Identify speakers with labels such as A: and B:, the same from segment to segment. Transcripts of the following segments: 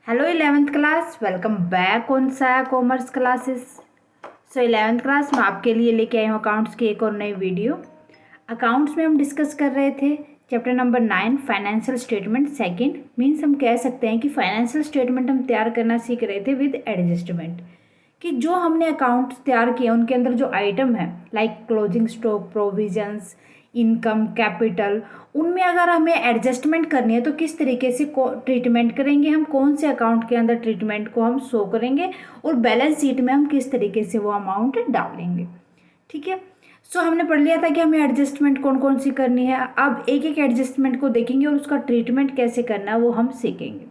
A: Hello 11th class, welcome back on साया commerce classes. सो 11th class में आपके लिए लेके आई हूँ अकाउंट्स की एक और नई वीडियो। अकाउंट्स में हम डिस्कस कर रहे थे chapter number 9 financial statement second. Means हम कह सकते हैं कि फाइनेंशियल स्टेटमेंट हम तैयार करना सीख रहे थे विद एडजस्टमेंट, कि जो हमने अकाउंट तैयार किए उनके अंदर जो आइटम है like closing stock, provisions, income, capital, उनमें अगर हमें एडजस्टमेंट करनी है तो किस तरीके से ट्रीटमेंट करेंगे, हम कौन से अकाउंट के अंदर ट्रीटमेंट को हम शो करेंगे और बैलेंस शीट में हम किस तरीके से वो अमाउंट डालेंगे। ठीक है, सो हमने पढ़ लिया था कि हमें एडजस्टमेंट कौन कौन सी करनी है। अब एक एक एडजस्टमेंट को देखेंगे और उसका ट्रीटमेंट कैसे करना है वो हम सीखेंगे।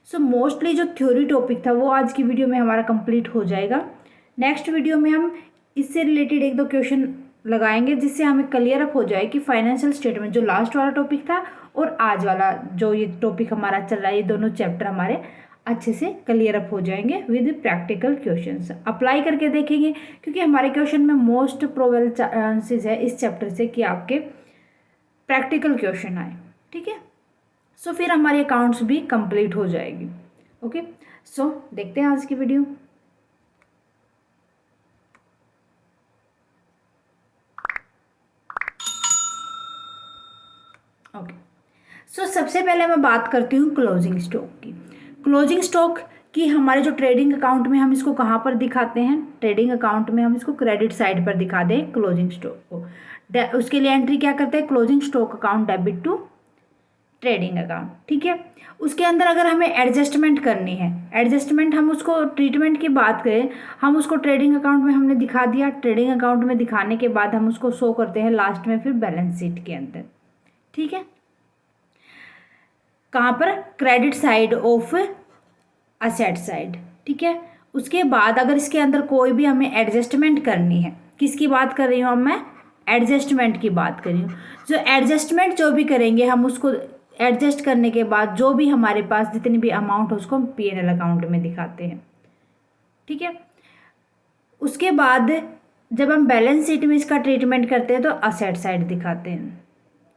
A: सो मोस्टली जो थ्योरी टॉपिक था वो आज की वीडियो में हमारा कंप्लीट हो जाएगा। नेक्स्ट वीडियो में हम इससे रिलेटेड एक दो क्वेश्चन लगाएंगे जिससे हमें क्लियर अप हो जाए कि फाइनेंशियल स्टेटमेंट जो लास्ट वाला टॉपिक था और आज वाला जो ये टॉपिक हमारा चल रहा है, ये दोनों चैप्टर हमारे अच्छे से क्लियर अप हो जाएंगे विद प्रैक्टिकल क्वेश्चंस। अप्लाई करके देखेंगे क्योंकि हमारे क्वेश्चन में मोस्ट प्रोबेबल चांसेस है इस चैप्टर से कि आपके प्रैक्टिकल क्वेश्चन आए। ठीक है, सो फिर हमारी अकाउंट्स भी कंप्लीट हो जाएगी। ओके, सो देखते हैं आज की वीडियो। ओके, सो सबसे पहले मैं बात करती हूँ क्लोजिंग स्टॉक की। क्लोजिंग स्टॉक की हमारे जो ट्रेडिंग अकाउंट में हम इसको कहाँ पर दिखाते हैं, ट्रेडिंग अकाउंट में हम इसको क्रेडिट साइड पर दिखा दें क्लोजिंग स्टॉक को। उसके लिए एंट्री क्या करते हैं, closing stock account debit to trading account. ठीक है, उसके अंदर अगर हमें एडजस्टमेंट करनी है, एडजस्टमेंट हम उसको ट्रीटमेंट की बात करें, हम उसको ट्रेडिंग अकाउंट में हमने दिखा दिया। ट्रेडिंग अकाउंट में दिखाने के बाद हम उसको शो करते हैं लास्ट में फिर बैलेंस शीट के अंदर। ठीक है, कहाँ पर, credit side of asset side. ठीक है, उसके बाद अगर इसके अंदर कोई भी हमें एडजस्टमेंट करनी है, किसकी बात कर रही हूँ अब मैं, एडजस्टमेंट की बात कर रही हूँ। जो एडजस्टमेंट जो भी करेंगे हम उसको एडजस्ट करने के बाद जो भी हमारे पास जितनी भी अमाउंट है उसको हम P&L अकाउंट में दिखाते हैं। ठीक है, उसके बाद जब हम बैलेंस शीट में इसका ट्रीटमेंट करते हैं तो असेट साइड दिखाते हैं।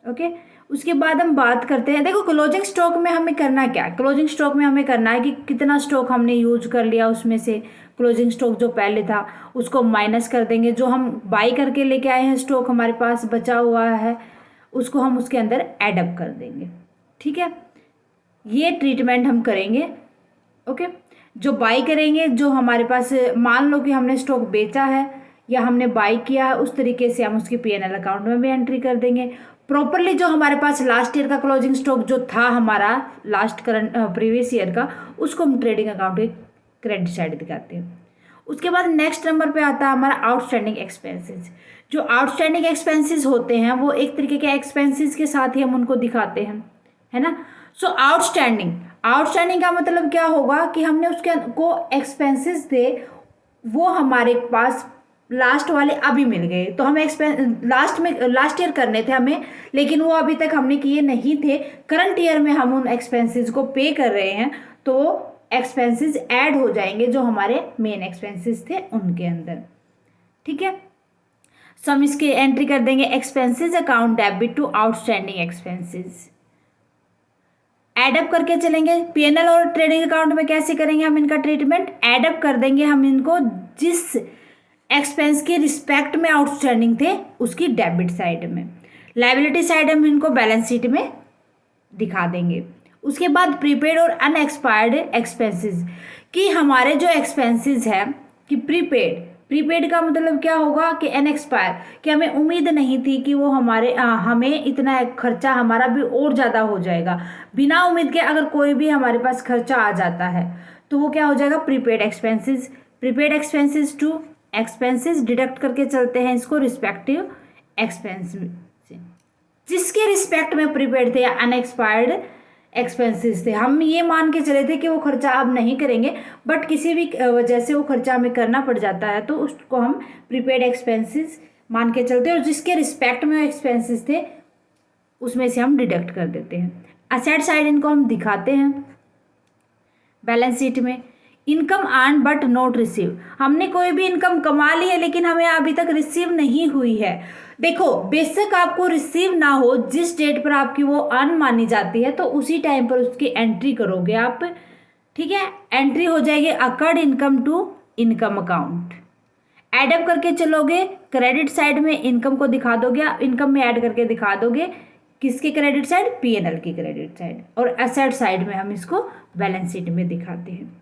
A: ओके, उसके बाद हम बात करते हैं, देखो क्लोजिंग स्टॉक में हमें करना क्या है, क्लोजिंग स्टॉक में हमें करना है कि कितना स्टॉक हमने यूज कर लिया, उसमें से क्लोजिंग स्टॉक जो पहले था उसको माइनस कर देंगे। जो हम बाई करके लेके आए हैं स्टॉक हमारे पास बचा हुआ है उसको हम उसके अंदर एड अप कर देंगे। ठीक है, ये ट्रीटमेंट हम करेंगे। ओके, जो बाई करेंगे, जो हमारे पास मान लो कि हमने स्टॉक बेचा है या हमने बाई किया है, उस तरीके से हम उसकी P&L अकाउंट में भी एंट्री कर देंगे। प्रॉपरली जो हमारे पास लास्ट ईयर का क्लोजिंग स्टॉक जो था हमारा लास्ट करंट प्रीवियस ईयर का, उसको हम ट्रेडिंग अकाउंट के क्रेडिट साइड दिखाते हैं। उसके बाद नेक्स्ट नंबर पे आता है हमारा आउटस्टैंडिंग एक्सपेंसेस। जो आउटस्टैंडिंग एक्सपेंसेस होते हैं वो एक तरीके के एक्सपेंसेस के साथ ही हम उनको दिखाते हैं, है ना। सो आउटस्टैंडिंग, आउटस्टैंडिंग का मतलब क्या होगा कि हमने उसके को एक्सपेंसेस दे, वो हमारे पास लास्ट वाले अभी मिल गए, तो हमें लास्ट ईयर करने थे हमें, लेकिन वो अभी तक हमने किए नहीं थे। करंट ईयर में हम उन एक्सपेंसेस को पे कर रहे हैं तो एक्सपेंसेस ऐड हो जाएंगे जो हमारे मेन एक्सपेंसेस थे उनके अंदर। ठीक है, सो हम इसके एंट्री कर देंगे expenses account debit to outstanding expenses. Add up करके चलेंगे। P&L और ट्रेडिंग अकाउंट में कैसे करेंगे हम इनका ट्रीटमेंट, एडअप कर देंगे हम इनको जिस एक्सपेंस के रिस्पेक्ट में आउटस्टैंडिंग थे उसकी डेबिट साइड में, लायबिलिटी साइड हम इनको बैलेंस शीट में दिखा देंगे। उसके बाद प्रीपेड और अनएक्सपायर्ड एक्सपेंसेस, कि हमारे जो एक्सपेंसेस है कि प्रीपेड, प्रीपेड का मतलब क्या होगा कि अनएक्सपायर, कि हमें उम्मीद नहीं थी कि वो हमें इतना खर्चा हमारा भी और ज़्यादा हो जाएगा, बिना उम्मीद के अगर कोई भी हमारे पास खर्चा आ जाता है तो वो क्या हो जाएगा, prepaid expenses. Prepaid expenses to expenses deduct करके चलते हैं इसको रिस्पेक्टिव एक्सपेंस से, जिसके रिस्पेक्ट में प्रीपेड थे या अनएक्सपायर्ड एक्सपेंसेस थे। हम ये मान के चले थे कि वो खर्चा अब नहीं करेंगे, बट किसी भी वजह से वो खर्चा हमें करना पड़ जाता है तो उसको हम प्रीपेड एक्सपेंसेस मान के चलते हैं और जिसके रिस्पेक्ट में वो एक्सपेंसेस थे उसमें से हम डिडक्ट कर देते हैं। असेट साइड इनको हम दिखाते हैं बैलेंस शीट में। Income earn but not receive, हमने कोई भी इनकम कमा ली है लेकिन हमें अभी तक रिसीव नहीं हुई है। देखो बेशक आपको रिसीव ना हो, जिस डेट पर आपकी वो अर्न मानी जाती है तो उसी टाइम पर उसकी एंट्री करोगे आप। ठीक है। एंट्री हो जाएगी accrued income to income account. Add up करके चलोगे, क्रेडिट साइड में इनकम को दिखा दोगे, इनकम में ऐड करके दिखा दोगे किसकी क्रेडिट साइड, पीएनएल की क्रेडिट साइड। और एसेट साइड में हम इसको बैलेंस शीट में दिखाते हैं।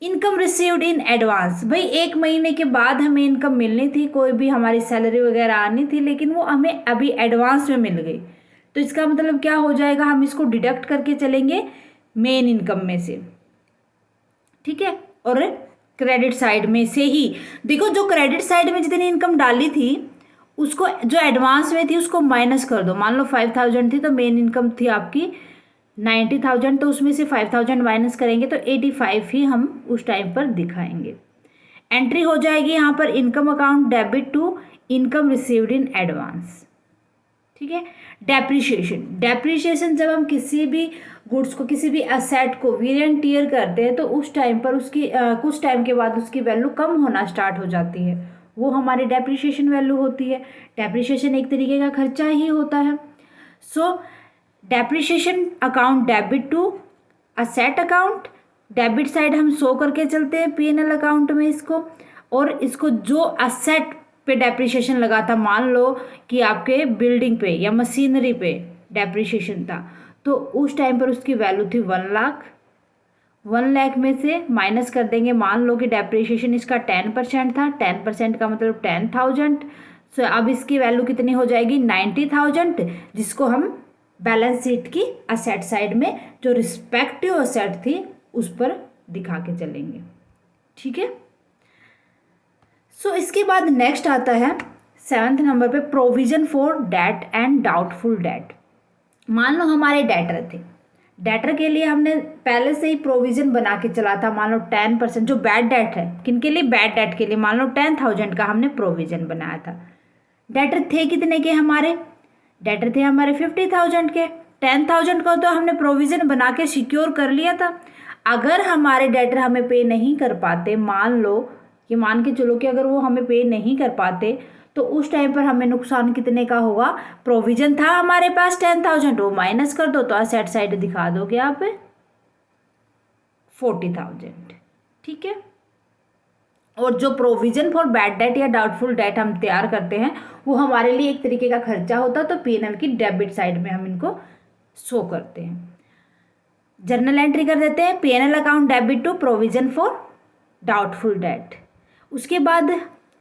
A: इनकम रिसीव्ड इन एडवांस, भाई 1 महीने के बाद हमें इनकम मिलनी थी, कोई भी हमारी सैलरी वगैरह आनी थी, लेकिन वो हमें अभी एडवांस में मिल गई। तो इसका मतलब क्या हो जाएगा, हम इसको डिडक्ट करके चलेंगे मेन इनकम में से, ठीक है। और क्रेडिट साइड में से ही देखो, जो क्रेडिट साइड में जितनी इनकम डाली थी उसको, जो एडवांस में थी उसको माइनस कर दो। मान लो 5000 थी तो मेन इनकम थी आपकी 90,000, तो उसमें से 5000 माइनस करेंगे तो 85 ही हम उस टाइम पर दिखाएंगे। एंट्री हो जाएगी यहाँ पर income account debit to income received in advance, ठीक है। डेप्रिशिएशन, डेप्रिशिएशन जब हम किसी भी गुड्स को, किसी भी असेट को वीर एंड टियर करते हैं तो उस टाइम पर उसकी कुछ टाइम के बाद उसकी वैल्यू कम होना स्टार्ट हो जाती है, वो हमारी डेप्रिशिएशन वैल्यू होती है। डेप्रिशिएशन एक तरीके का खर्चा ही होता है। So depreciation account debit to asset account, debit side हम शो करके चलते हैं पीएनएल अकाउंट में इसको। और इसको जो असेट पे डेप्रिशिएशन लगा था, मान लो कि आपके बिल्डिंग पे या मशीनरी पे डेप्रिशिएशन था, तो उस टाइम पर उसकी वैल्यू थी 1 लाख। 1 लाख में से माइनस कर देंगे, मान लो कि डेप्रिशिएशन इसका 10% था, 10% का मतलब 10,000। सो अब इसकी वैल्यू कितनी हो जाएगी, 90,000, जिसको हम बैलेंस शीट की असेट साइड में जो रिस्पेक्टिव असेट थी उस पर दिखा के चलेंगे, ठीक है। सो इसके बाद नेक्स्ट आता है 7th नंबर पे provision for debt and doubtful debt. मान लो हमारे डेटर थे, डेटर के लिए हमने पहले से ही प्रोविजन बना के चला था। मान लो 10% जो बैड डेट है, किनके लिए, बैड डेट के लिए, मान लो 10,000 का हमने प्रोविजन बनाया था। डेटर थे कितने के हमारे, डेटर थे हमारे 50,000 के। 10,000 का तो हमने प्रोविजन बना के सिक्योर कर लिया था। अगर हमारे डेटर हमें पे नहीं कर पाते, मान लो ये मान के चलो कि अगर वो हमें पे नहीं कर पाते, तो उस टाइम पर हमें नुकसान कितने का होगा, प्रोविजन था हमारे पास 10,000, वो माइनस कर दो तो असेट साइड दिखा दोगे आप 40,000, ठीक है। और जो प्रोविजन फॉर बैड डेट या डाउटफुल डेट हम तैयार करते हैं वो हमारे लिए एक तरीके का खर्चा होता है, तो पीएनएल की डेबिट साइड में हम इनको शो करते हैं। जर्नल एंट्री कर देते हैं, PNL account debit to provision for doubtful debt. उसके बाद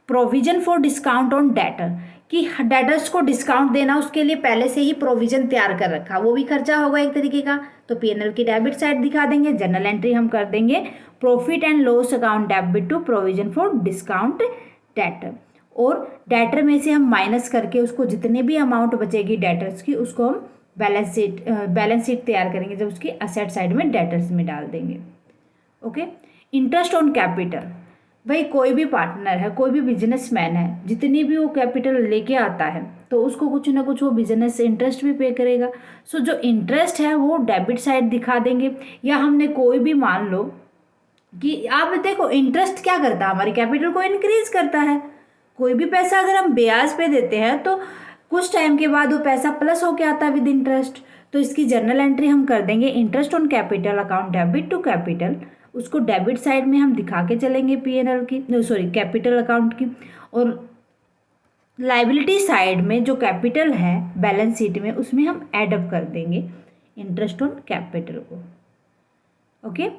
A: provision for discount on debtor, कि डेटर्स को डिस्काउंट देना, उसके लिए पहले से ही प्रोविजन तैयार कर रखा, वो भी खर्चा होगा एक तरीके का, तो पीएनएल की डेबिट साइड दिखा देंगे। जर्नल एंट्री हम कर देंगे profit and loss account debit to provision for discount debtor, और डेटर में से हम माइनस करके उसको जितने भी अमाउंट बचेगी डेटर्स की, उसको हम बैलेंस शीट तैयार करेंगे, जब उसकी असेट साइड में डेटर्स में डाल देंगे। ओके। इंटरेस्ट ऑन कैपिटल, भाई कोई भी पार्टनर है, कोई भी बिजनेसमैन है, जितनी भी वो कैपिटल लेके आता है तो उसको कुछ ना कुछ वो बिजनेस से इंटरेस्ट भी पे करेगा। सो जो इंटरेस्ट है वो डेबिट साइड दिखा देंगे। या हमने कोई भी, मान लो कि आप देखो इंटरेस्ट क्या करता है, हमारी कैपिटल को इंक्रीज करता है। कोई भी पैसा अगर हम ब्याज पे देते हैं तो कुछ टाइम के बाद वो पैसा प्लस होके आता है विद इंटरेस्ट, तो इसकी जर्नल एंट्री हम कर देंगे interest on capital account debit to capital, उसको डेबिट साइड में हम दिखा के चलेंगे पीएनएल की, सॉरी कैपिटल अकाउंट की। और लाइबिलिटी साइड में जो कैपिटल है बैलेंस शीट में, उसमें हम एडअप कर देंगे इंटरेस्ट ऑन कैपिटल को। ओके।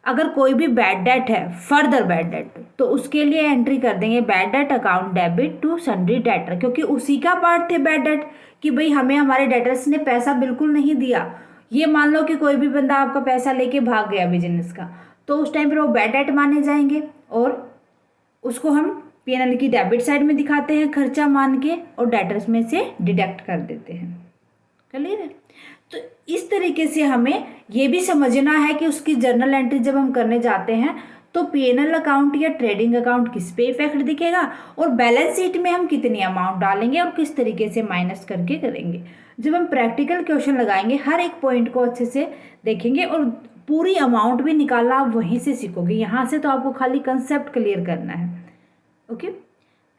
A: अगर कोई भी बैड डेट है, फर्दर बैड डेट, तो उसके लिए एंट्री कर देंगे bad debt account debit to sundry debtor, क्योंकि उसी का पार्ट थे बैड डेट, कि भाई हमें हमारे डेटर्स ने पैसा बिल्कुल नहीं दिया। ये मान लो कि कोई भी बंदा आपका पैसा लेके भाग गया बिजनेस का, तो उस टाइम पर वो बैड डेट माने जाएंगे और उसको हम पीएनएल की डेबिट साइड में दिखाते हैं खर्चा मान के, और डेटर्स में से डिडक्ट कर देते हैं। क्लियर है? तो इस तरीके से हमें ये भी समझना है कि उसकी जर्नल एंट्री जब हम करने जाते हैं तो पीएनएल अकाउंट या ट्रेडिंग अकाउंट किस पे इफेक्ट दिखेगा, और बैलेंस शीट में हम कितनी अमाउंट डालेंगे और किस तरीके से माइनस करके करेंगे। जब हम प्रैक्टिकल क्वेश्चन लगाएंगे हर एक पॉइंट को अच्छे से देखेंगे, और पूरी अमाउंट भी निकालना आप वहीं से सीखोगे। यहाँ से तो आपको खाली कंसेप्ट क्लियर करना है। ओके।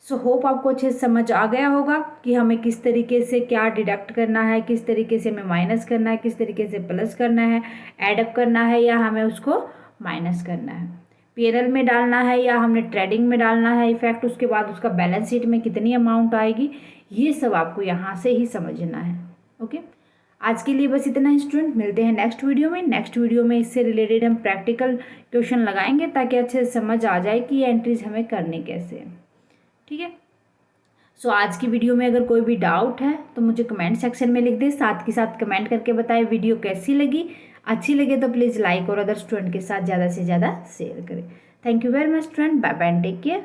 A: सो होप आपको अच्छे से समझ आ गया होगा कि हमें किस तरीके से क्या डिडक्ट करना है, किस तरीके से हमें माइनस करना है, किस तरीके से प्लस करना है, एडअप करना है, या हमें उसको माइनस करना है। पीएनएल में डालना है या हमने ट्रेडिंग में डालना है इफेक्ट, उसके बाद उसका बैलेंस शीट में कितनी अमाउंट आएगी, ये सब आपको यहाँ से ही समझना है। ओके, आज के लिए बस इतना ही स्टूडेंट, मिलते हैं नेक्स्ट वीडियो में। नेक्स्ट वीडियो में इससे रिलेटेड हम प्रैक्टिकल क्वेश्चन लगाएंगे ताकि अच्छे से समझ आ जाए कि ये एंट्रीज हमें करने कैसे हैं। ठीक है, सो आज की वीडियो में अगर कोई भी डाउट है तो मुझे कमेंट सेक्शन में लिख दे, साथ के साथ कमेंट करके बताएं वीडियो कैसी लगी। अच्छी लगे तो प्लीज़ लाइक और अदर स्टूडेंट के साथ ज़्यादा से ज़्यादा शेयर करें। Thank you very much student, bye bye and take care.